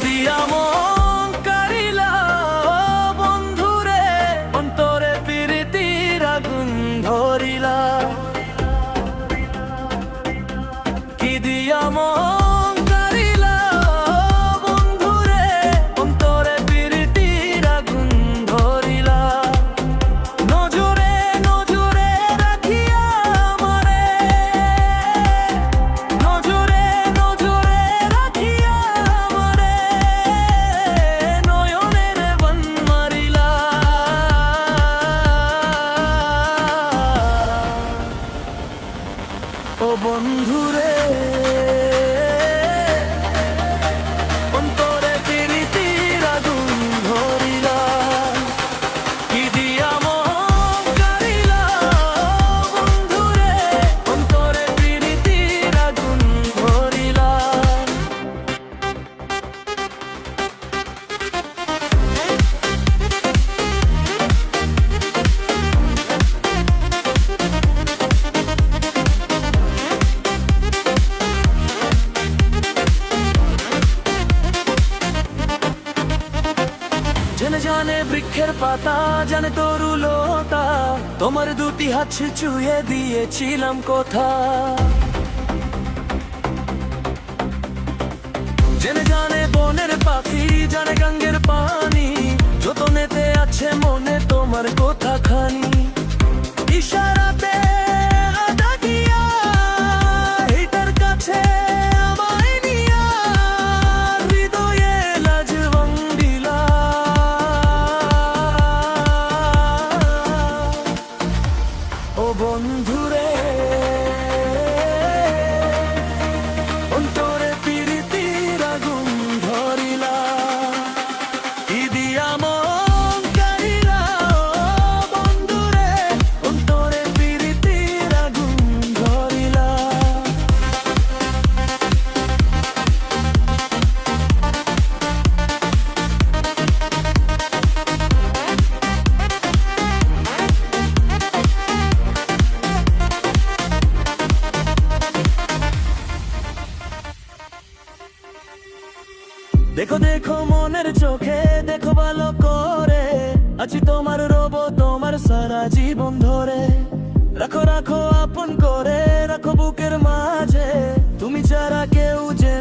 দিয়া মন কারিলা বন্ধুরে, অন্তরে প্রীতির আগুন ধরিলা। কি দিয়া মন কারিলা বন্ধুরে, অন্তরে প্রীতির আগুন ধরিলা। নজরে নজরে রাখিয়া আমারে, নজরে নজরে রাখিয়া আমারে, নয়নের বান মারিলা। ও বন্ধুরে, অন্তরে প্রীতির আগুন ধরিলা। কি দিয়া মন কারিলা বন্ধুরে, অন্তরে প্রীতির আগুন ধরিলা। জেনে জানে বৃক্ষের পাতা, জানে তরুলতা, তোমার দুটি হাত ছুঁয়ে দিয়েছিলাম কোথা। জেনে জানে বনের পাখি, জানে গঙ্গের পানি, যতনেতে আছে মনে তোমার কথা খানি। ইশারাতে ডাকিয়া এটার কাছে আমায় নিয়া, হৃদয়ে লাজ ভাঙিলা। ও বন্ধুরে, অন্তরে প্রীতির আগুন ধরিলা। কি দিয়া মন কারিলা বন্ধুরে, অন্তরে প্রীতির আগুন ধরিলা। দেখো দেখো মনের চোখে, দেখো ভালো করে, আছি তোমার রব তোমার সারা জীবন ধরে। রাখো রাখো আপন করে, রাখো বুকের মাঝে, তুমি ছাড়া কেউ যে